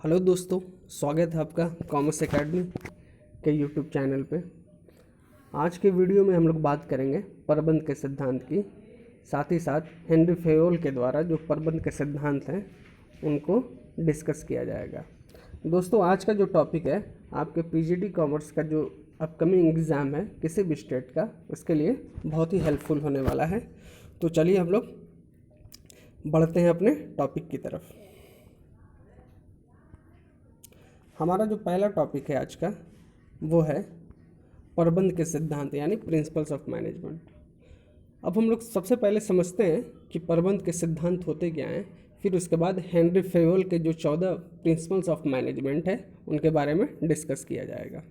Hello दोस्तों, स्वागत है आपका कॉमर्स एकेडमी के यूट्यूब चैनल पे। आज के वीडियो में हम लोग बात करेंगे प्रबंध के सिद्धांत की, साथ ही साथ हेनरी फेयोल के द्वारा जो प्रबंध के सिद्धांत हैं उनको डिस्कस किया जाएगा। दोस्तों, आज का जो टॉपिक है आपके पीजीटी कॉमर्स का जो अपकमिंग एग्ज़ाम है किसी भी स्टेट का, उसके लिए बहुत ही हेल्पफुल होने वाला है। तो चलिए हम लोग बढ़ते हैं अपने टॉपिक की तरफ। हमारा जो पहला टॉपिक है आज का वो है प्रबंध के सिद्धांत यानी प्रिंसिपल्स ऑफ मैनेजमेंट। अब हम लोग सबसे पहले समझते हैं कि प्रबंध के सिद्धांत होते क्या हैं, फिर उसके बाद हेनरी फेयोल के जो 14 प्रिंसिपल्स ऑफ मैनेजमेंट है उनके बारे में डिस्कस किया जाएगा।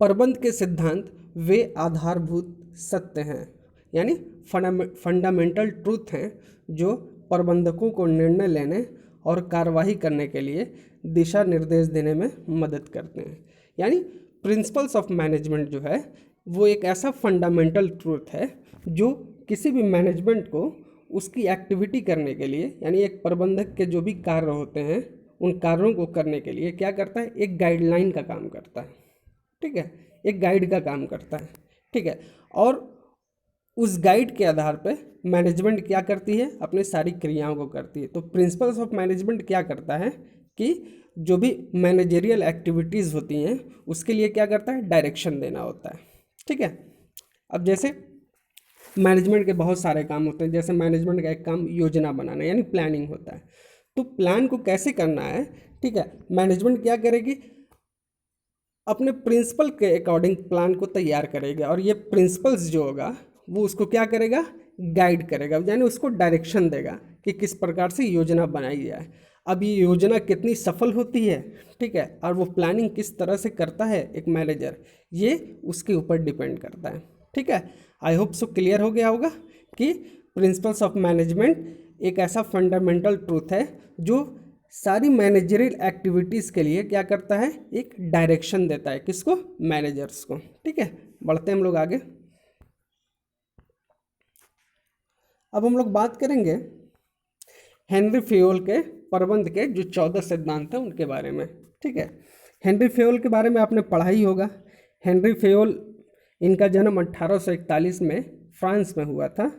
प्रबंध के सिद्धांत वे आधारभूत सत्य हैं यानी फंडामेंटल ट्रूथ हैं जो प्रबंधकों को निर्णय लेने और कार्रवाई करने के लिए दिशा निर्देश देने में मदद करते हैं। यानी प्रिंसिपल्स ऑफ मैनेजमेंट जो है वो एक ऐसा फंडामेंटल ट्रूथ है जो किसी भी मैनेजमेंट को उसकी एक्टिविटी करने के लिए, यानी एक प्रबंधक के जो भी कार्य होते हैं उन कार्यों को करने के लिए क्या करता है, एक गाइडलाइन का काम करता है। ठीक है, एक गाइड का काम करता है। ठीक है, और उस गाइड के आधार पे मैनेजमेंट क्या करती है, अपनी सारी क्रियाओं को करती है। तो प्रिंसिपल्स ऑफ मैनेजमेंट क्या करता है कि जो भी मैनेजरियल एक्टिविटीज़ होती हैं उसके लिए क्या करता है, डायरेक्शन देना होता है। ठीक है, अब जैसे मैनेजमेंट के बहुत सारे काम होते हैं, जैसे मैनेजमेंट का एक काम योजना बनाना यानी प्लानिंग होता है। तो प्लान को कैसे करना है, ठीक है, मैनेजमेंट क्या करेगी, अपने प्रिंसिपल के अकॉर्डिंग प्लान को तैयार करेगा और ये प्रिंसिपल्स जो होगा वो उसको क्या करेगा, गाइड करेगा, यानी उसको डायरेक्शन देगा कि किस प्रकार से योजना बनाई जाए। अब ये योजना कितनी सफल होती है, ठीक है, और वो प्लानिंग किस तरह से करता है एक मैनेजर, ये उसके ऊपर डिपेंड करता है। ठीक है, आई होप सो क्लियर हो गया होगा कि प्रिंसिपल्स ऑफ मैनेजमेंट एक ऐसा फंडामेंटल ट्रूथ है जो सारी मैनेजरियल एक्टिविटीज़ के लिए क्या करता है, एक डायरेक्शन देता है। किसको, मैनेजर्स को। ठीक है, बढ़ते हैं हम लोग आगे। अब हम लोग बात करेंगे हेनरी फेयोल के प्रबंध के जो 14 सिद्धांत हैं उनके बारे में। ठीक है, हेनरी फेयोल के बारे में आपने पढ़ा ही होगा। हेनरी फेयोल, इनका जन्म 1841 में फ्रांस में हुआ था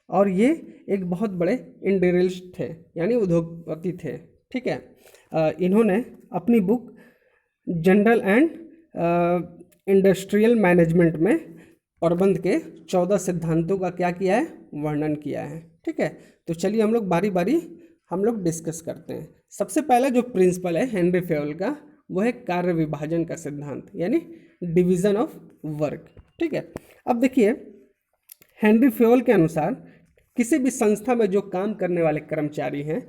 और ये एक बहुत बड़े इंडस्ट्रियलिस्ट थे यानी उद्योगपति थे। ठीक है, इन्होंने अपनी book general and industrial management में प्रबंध के 14 सिद्धांतों का क्या किया है, वर्णन किया है। ठीक है, तो चलिए हम लोग बारी बारी हम लोग डिस्कस करते हैं। सबसे पहला जो प्रिंसिपल है हेनरी फेयोल का वो है कार्य विभाजन का सिद्धांत यानी डिवीजन ऑफ वर्क। ठीक है, अब देखिए हेनरी फेयोल के अनुसार किसी भी संस्था में जो काम करने वाले कर्मचारी हैं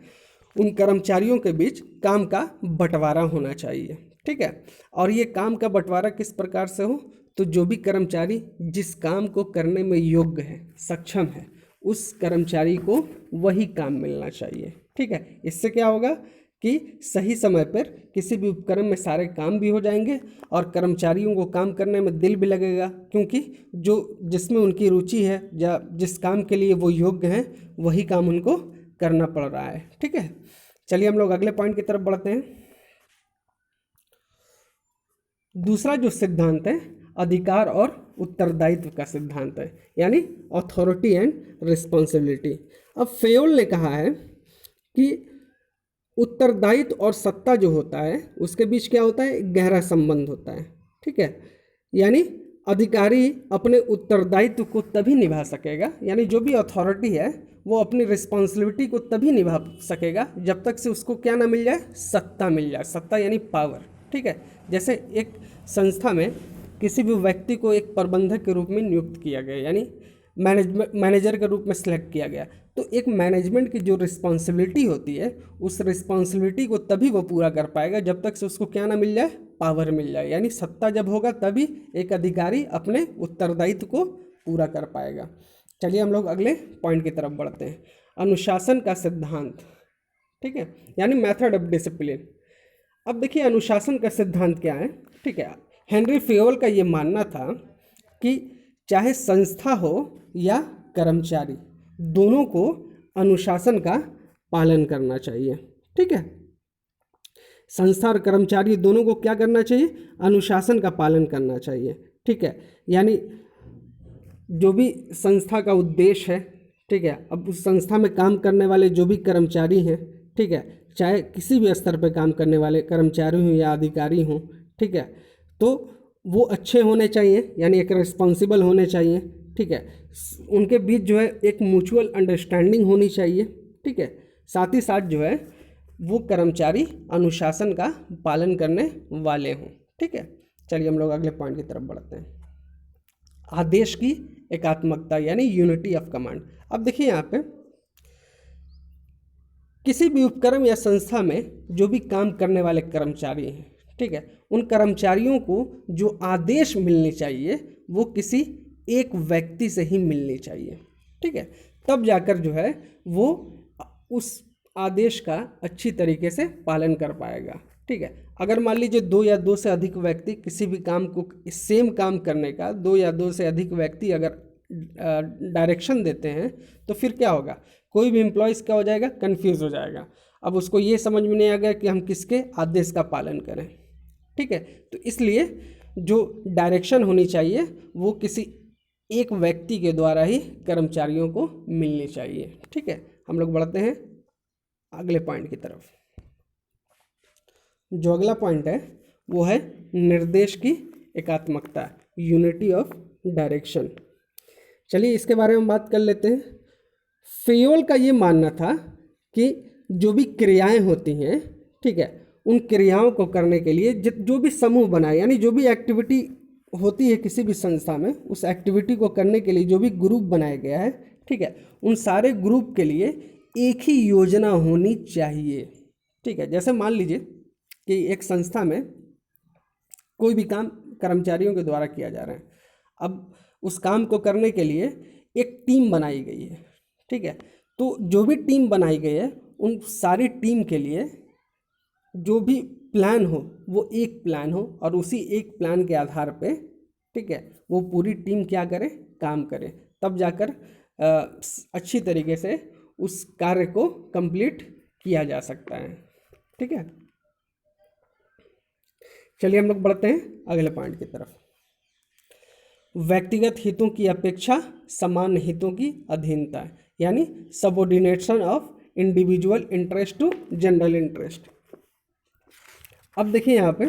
उन कर्मचारियों के बीच काम का बंटवारा होना चाहिए। ठीक है, और ये काम का बंटवारा किस प्रकार से हो, तो जो भी कर्मचारी जिस काम को करने में योग्य है, सक्षम है, उस कर्मचारी को वही काम मिलना चाहिए। ठीक है, इससे क्या होगा कि सही समय पर किसी भी उपक्रम में सारे काम भी हो जाएंगे और कर्मचारियों को काम करने में दिल भी लगेगा, क्योंकि जो जिसमें उनकी रुचि है या जिस काम के लिए वो योग्य हैं वही काम उनको करना पड़ रहा है। ठीक है, चलिए हम लोग अगले पॉइंट की तरफ बढ़ते हैं। दूसरा जो सिद्धांत है अधिकार और उत्तरदायित्व का सिद्धांत है यानी अथॉरिटी एंड रिस्पॉन्सिबिलिटी। अब फेयोल ने कहा है कि उत्तरदायित्व और सत्ता जो होता है उसके बीच क्या होता है, गहरा संबंध होता है। ठीक है, यानी अधिकारी अपने उत्तरदायित्व को तभी निभा सकेगा, यानी जो भी अथॉरिटी है वो अपनी रिस्पॉन्सिबिलिटी को तभी निभा सकेगा जब तक से उसको क्या ना मिल जाए, सत्ता मिल जाए। सत्ता यानी पावर। ठीक है, जैसे एक संस्था में किसी भी व्यक्ति को एक प्रबंधक के रूप में नियुक्त किया गया यानी मैनेजर के रूप में सिलेक्ट किया गया, तो एक मैनेजमेंट की जो रिस्पॉन्सिबिलिटी होती है उस रिस्पॉन्सिबिलिटी को तभी वो पूरा कर पाएगा जब तक से उसको क्या ना मिल जाए, पावर मिल जाए। यानी सत्ता जब होगा तभी एक अधिकारी अपने उत्तरदायित्व को पूरा कर पाएगा। चलिए हम लोग अगले पॉइंट की तरफ बढ़ते हैं, अनुशासन का सिद्धांत। ठीक है, यानी मेथड ऑफ डिसिप्लिन। अब देखिए अनुशासन का सिद्धांत क्या है। ठीक है, हेनरी फेयोल का ये मानना था कि चाहे संस्था हो या कर्मचारी, दोनों को अनुशासन का पालन करना चाहिए। ठीक है, संस्था और कर्मचारी दोनों को क्या करना चाहिए, अनुशासन का पालन करना चाहिए। ठीक है, यानी जो भी संस्था का उद्देश्य है, ठीक है, अब उस संस्था में काम करने वाले जो भी कर्मचारी हैं, ठीक है, चाहे किसी भी स्तर पर काम करने वाले कर्मचारी हों या अधिकारी हों, ठीक है, तो वो अच्छे होने चाहिए, यानी एक रिस्पॉन्सिबल होने चाहिए। ठीक है, उनके बीच जो है एक म्यूचुअल अंडरस्टैंडिंग होनी चाहिए। ठीक है, साथ ही साथ जो है वो कर्मचारी अनुशासन का पालन करने वाले हों। ठीक है, चलिए हम लोग अगले पॉइंट की तरफ बढ़ते हैं, आदेश की एकात्मकता यानी यूनिटी ऑफ कमांड। अब देखिए यहाँ पे किसी भी उपक्रम या संस्था में जो भी काम करने वाले कर्मचारी हैं, ठीक है, उन कर्मचारियों को जो आदेश मिलने चाहिए वो किसी एक व्यक्ति से ही मिलनी चाहिए। ठीक है, तब जाकर जो है वो उस आदेश का अच्छी तरीके से पालन कर पाएगा। ठीक है, अगर मान लीजिए 2 या 2 से अधिक व्यक्ति किसी भी काम को, सेम काम करने का 2 या 2 से अधिक व्यक्ति अगर डायरेक्शन देते हैं तो फिर क्या होगा, कोई भी एम्प्लॉयज़ क्या हो जाएगा, कंफ्यूज हो जाएगा। अब उसको ये समझ में नहीं आएगा कि हम किसके आदेश का पालन करें। ठीक है, तो इसलिए जो डायरेक्शन होनी चाहिए वो किसी एक व्यक्ति के द्वारा ही कर्मचारियों को मिलनी चाहिए। ठीक है, हम लोग बढ़ते हैं अगले पॉइंट की तरफ। जो अगला पॉइंट है वो है निर्देश की एकात्मकता, यूनिटी ऑफ डायरेक्शन। चलिए इसके बारे में बात कर लेते हैं। फेयोल का ये मानना था कि जो भी क्रियाएं होती हैं, ठीक है, उन क्रियाओं को करने के लिए जो भी समूह बनाए, यानी जो भी एक्टिविटी होती है किसी भी संस्था में, उस एक्टिविटी को करने के लिए जो भी ग्रुप बनाया गया है, ठीक है, उन सारे ग्रुप के लिए एक ही योजना होनी चाहिए। ठीक है, जैसे मान लीजिए कि एक संस्था में कोई भी काम कर्मचारियों के द्वारा किया जा रहा है। अब उस काम को करने के लिए एक टीम बनाई गई है। ठीक है, तो जो भी टीम बनाई गई है उन सारी टीम के लिए जो भी प्लान हो वो एक प्लान हो, और उसी एक प्लान के आधार पे, ठीक है, वो पूरी टीम क्या करे, काम करे, तब जाकर अच्छी तरीके से उस कार्य को कंप्लीट किया जा सकता है। ठीक है, चलिए हम लोग बढ़ते हैं अगले पॉइंट की तरफ। व्यक्तिगत हितों की अपेक्षा सामान्य हितों की अधीनता, यानी subordination of individual interest to general interest. अब देखिए यहाँ पे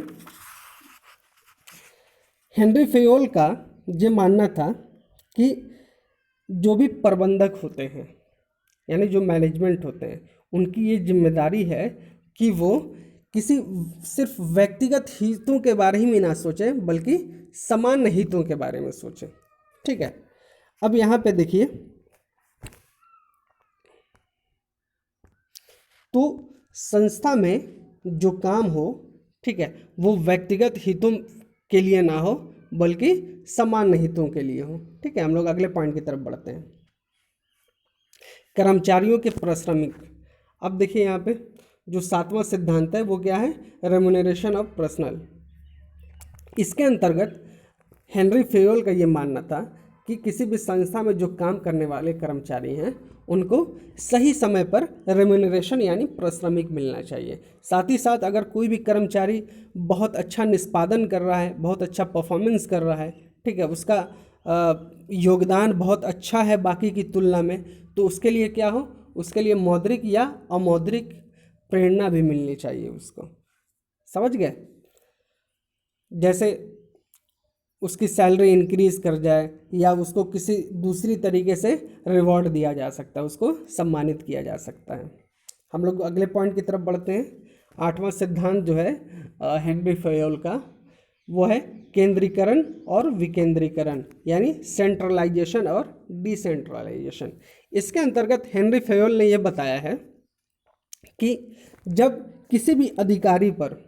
हेनरी फेयोल का ये मानना था कि जो भी प्रबंधक होते हैं, यानी जो मैनेजमेंट होते हैं, उनकी ये जिम्मेदारी है कि वो किसी सिर्फ व्यक्तिगत हितों के बारे ही में ना सोचें, बल्कि सामान्य हितों के बारे में सोचें। ठीक है, अब यहाँ पे देखिए तो संस्था में जो काम हो, ठीक है, वो व्यक्तिगत हितों के लिए ना हो बल्कि सामान्य हितों के लिए हो। ठीक है, हम लोग अगले पॉइंट की तरफ बढ़ते हैं, कर्मचारियों के पारिश्रमिक। अब देखिए यहाँ पे जो 7वां सिद्धांत है वो क्या है, रेम्यूनरेशन ऑफ पर्सनल। इसके अंतर्गत हेनरी फेयोल का ये मानना था कि किसी भी संस्था में जो काम करने वाले कर्मचारी हैं उनको सही समय पर रेम्यूनरेशन यानी पारिश्रमिक मिलना चाहिए। साथ ही साथ अगर कोई भी कर्मचारी बहुत अच्छा निष्पादन कर रहा है, बहुत अच्छा परफॉर्मेंस कर रहा है, ठीक है, उसका योगदान बहुत अच्छा है बाकी की तुलना में, तो उसके लिए क्या हो, उसके लिए मौद्रिक या अमौद्रिक प्रेरणा भी मिलनी चाहिए उसको। समझ गए, जैसे उसकी सैलरी इंक्रीज कर जाए या उसको किसी दूसरी तरीके से रिवॉर्ड दिया जा सकता है, उसको सम्मानित किया जा सकता है। हम लोग अगले पॉइंट की तरफ बढ़ते हैं। 8वां सिद्धांत जो है हेनरी फेयोल का वो है केंद्रीकरण और विकेंद्रीकरण, यानी सेंट्रलाइजेशन और डिसेंट्रलाइजेशन। इसके अंतर्गत हेनरी फेयोल ने यह बताया है कि जब किसी भी अधिकारी पर,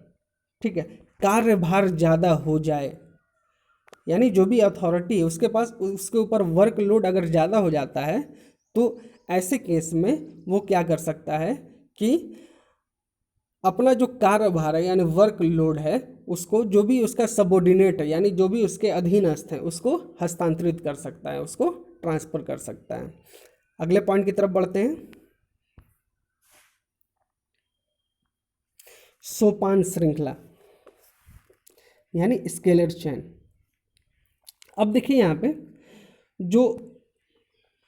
ठीक है, कार्यभार ज़्यादा हो जाए, यानी जो भी अथॉरिटी है उसके पास, उसके ऊपर वर्कलोड अगर ज़्यादा हो जाता है, तो ऐसे केस में वो क्या कर सकता है कि अपना जो कार्यभार है यानी वर्कलोड है उसको, जो भी उसका सबऑर्डिनेट है यानी जो भी उसके अधीनस्थ है, उसको हस्तांतरित कर सकता है, उसको ट्रांसफ़र कर सकता है। अगले पॉइंट की तरफ बढ़ते हैं। सोपान श्रृंखला यानी स्केलर चेन। अब देखिए यहाँ पे जो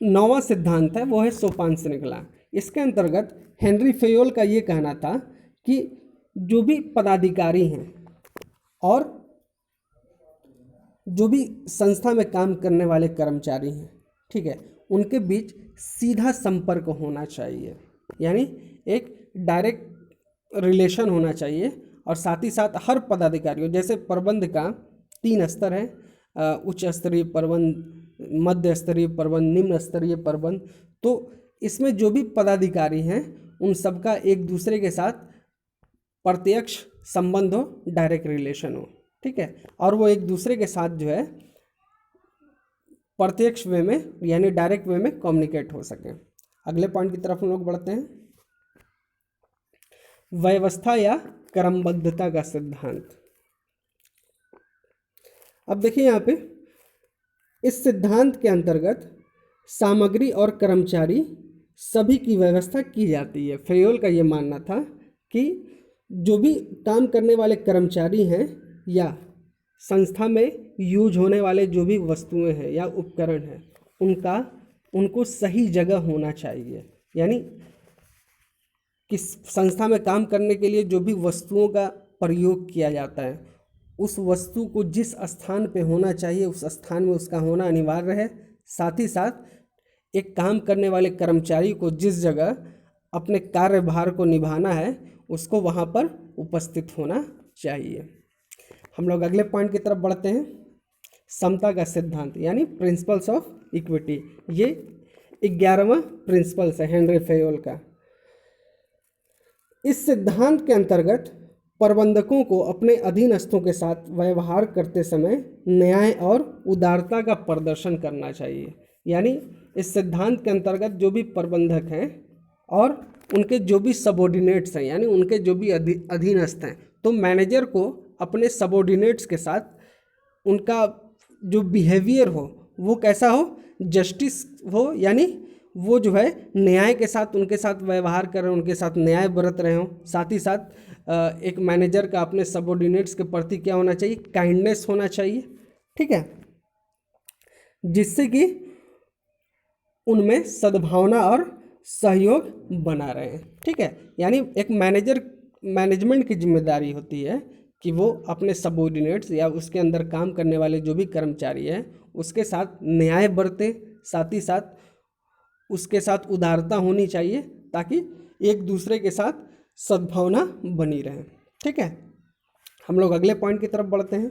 नौवां सिद्धांत है वो है सोपान श्रृंखला। इसके अंतर्गत हेनरी फेयोल का ये कहना था कि जो भी पदाधिकारी हैं और जो भी संस्था में काम करने वाले कर्मचारी हैं, ठीक है, उनके बीच सीधा संपर्क होना चाहिए, यानी एक डायरेक्ट रिलेशन होना चाहिए। और साथ ही साथ हर पदाधिकारियों, जैसे प्रबंध का 3 स्तर है, उच्च स्तरीय प्रबंध, मध्य स्तरीय प्रबंध, निम्न स्तरीय प्रबंध, तो इसमें जो भी पदाधिकारी हैं उन सबका एक दूसरे के साथ प्रत्यक्ष संबंध हो, डायरेक्ट रिलेशन हो, ठीक है, और वो एक दूसरे के साथ जो है प्रत्यक्ष वे में यानी डायरेक्ट वे में कम्युनिकेट हो सके। अगले पॉइंट की तरफ हम लोग बढ़ते हैं, व्यवस्था या क्रमबद्धता का सिद्धांत। अब देखिए यहाँ पे इस सिद्धांत के अंतर्गत सामग्री और कर्मचारी सभी की व्यवस्था की जाती है। फेयोल का ये मानना था कि जो भी काम करने वाले कर्मचारी हैं या संस्था में यूज होने वाले जो भी वस्तुएं हैं या उपकरण हैं उनको सही जगह होना चाहिए, यानी कि संस्था में काम करने के लिए जो भी वस्तुओं का प्रयोग किया जाता है उस वस्तु को जिस स्थान पे होना चाहिए उस स्थान में उसका होना अनिवार्य है। साथ ही साथ एक काम करने वाले कर्मचारी को जिस जगह अपने कार्यभार को निभाना है उसको वहाँ पर उपस्थित होना चाहिए। हम लोग अगले पॉइंट की तरफ बढ़ते हैं, समता का सिद्धांत यानी प्रिंसिपल्स ऑफ इक्विटी। ये 11वां प्रिंसिपल्स है हेनरी फेयोल का। इस सिद्धांत के अंतर्गत प्रबंधकों को अपने अधीनस्थों के साथ व्यवहार करते समय न्याय और उदारता का प्रदर्शन करना चाहिए। यानी इस सिद्धांत के अंतर्गत जो भी प्रबंधक हैं और उनके जो भी सबॉर्डिनेट्स हैं, यानी उनके जो भी अधीनस्थ हैं, तो मैनेजर को अपने सबॉर्डिनेट्स के साथ उनका जो बिहेवियर हो वो कैसा हो, जस्टिस हो, यानी वो जो है न्याय के साथ उनके साथ व्यवहार कर रहे हो, उनके साथ न्याय बरत रहे हो। साथ ही साथ एक मैनेजर का अपने सबॉर्डिनेट्स के प्रति क्या होना चाहिए, काइंडनेस होना चाहिए, ठीक है, जिससे कि उनमें सद्भावना और सहयोग बना रहे, ठीक है। यानी एक मैनेजमेंट की जिम्मेदारी होती है कि वो अपने सबॉर्डिनेट्स या उसके अंदर काम करने वाले जो भी कर्मचारी हैं उसके साथ न्याय बरते, साथ ही साथ उसके साथ उदारता होनी चाहिए ताकि एक दूसरे के साथ सद्भावना बनी रहे, ठीक है। हम लोग अगले पॉइंट की तरफ बढ़ते हैं,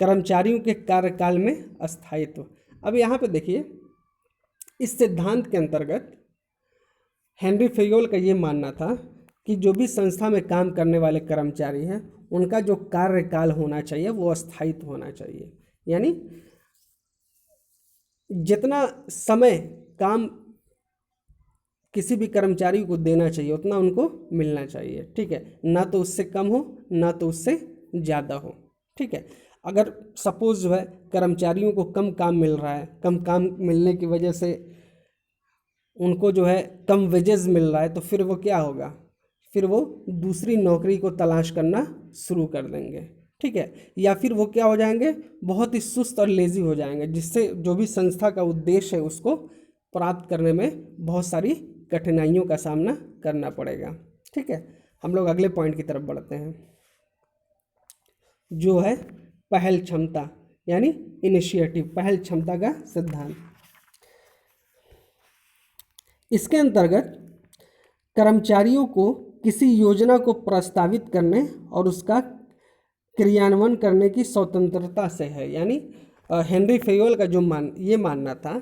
कर्मचारियों के कार्यकाल में स्थायित्व। अब यहाँ पे देखिए इस सिद्धांत के अंतर्गत हेनरी फेयोल का ये मानना था कि जो भी संस्था में काम करने वाले कर्मचारी हैं उनका जो कार्यकाल होना चाहिए वो स्थायित्व होना चाहिए, यानी जितना समय काम किसी भी कर्मचारी को देना चाहिए उतना उनको मिलना चाहिए, ठीक है, ना तो उससे कम हो ना तो उससे ज़्यादा हो, ठीक है। अगर सपोज जो है कर्मचारियों को कम काम मिल रहा है, कम काम मिलने की वजह से उनको जो है कम वेजेस मिल रहा है, तो फिर वो क्या होगा, फिर वो दूसरी नौकरी को तलाश करना शुरू कर देंगे, ठीक है, या फिर वो क्या हो जाएंगे, बहुत ही सुस्त और लेज़ी हो जाएंगे, जिससे जो भी संस्था का उद्देश्य है उसको प्राप्त करने में बहुत सारी कठिनाइयों का सामना करना पड़ेगा, ठीक है। हम लोग अगले पॉइंट की तरफ बढ़ते हैं जो है पहल क्षमता यानी इनिशिएटिव, पहल क्षमता का सिद्धांत। इसके अंतर्गत कर्मचारियों को किसी योजना को प्रस्तावित करने और उसका क्रियान्वयन करने की स्वतंत्रता से है। यानी हेनरी फेयोल का जो ये मानना था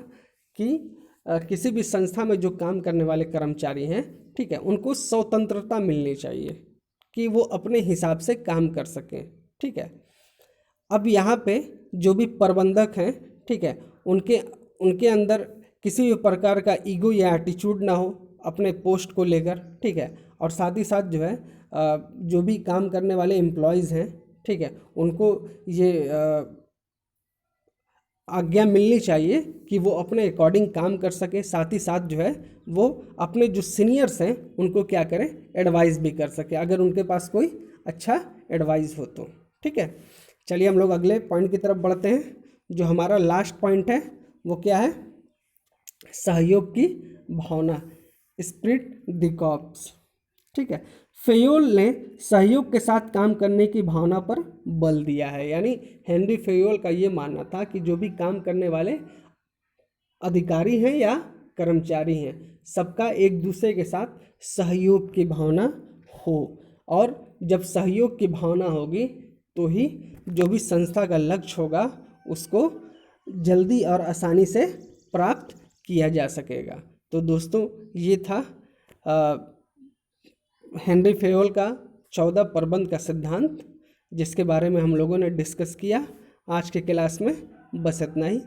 कि किसी भी संस्था में जो काम करने वाले कर्मचारी हैं, ठीक है, उनको स्वतंत्रता मिलनी चाहिए कि वो अपने हिसाब से काम कर सकें, ठीक है। अब यहाँ पे जो भी प्रबंधक हैं, ठीक है, उनके अंदर किसी भी प्रकार का ईगो या एटीट्यूड ना हो अपने पोस्ट को लेकर, ठीक है, और साथ ही साथ जो है जो भी काम करने वाले एम्प्लॉयज़ हैं, ठीक है, उनको ये आज्ञा मिलनी चाहिए कि वो अपने अकॉर्डिंग काम कर सके, साथ ही साथ जो है वो अपने जो सीनियर्स हैं उनको क्या करें, एडवाइस भी कर सके अगर उनके पास कोई अच्छा एडवाइस हो तो। ठीक है, चलिए हम लोग अगले पॉइंट की तरफ बढ़ते हैं। जो हमारा लास्ट पॉइंट है वो क्या है, सहयोग की भावना, स्पिरिट द कॉर्प्स। ठीक है, फेयोल ने सहयोग के साथ काम करने की भावना पर बल दिया है। यानी हेनरी फेयोल का ये मानना था कि जो भी काम करने वाले अधिकारी हैं या कर्मचारी हैं, सबका एक दूसरे के साथ सहयोग की भावना हो, और जब सहयोग की भावना होगी तो ही जो भी संस्था का लक्ष्य होगा उसको जल्दी और आसानी से प्राप्त किया जा सकेगा। तो दोस्तों ये था हेनरी फेयोल का 14 प्रबंध का सिद्धांत, जिसके बारे में हम लोगों ने डिस्कस किया। आज के क्लास में बस इतना ही।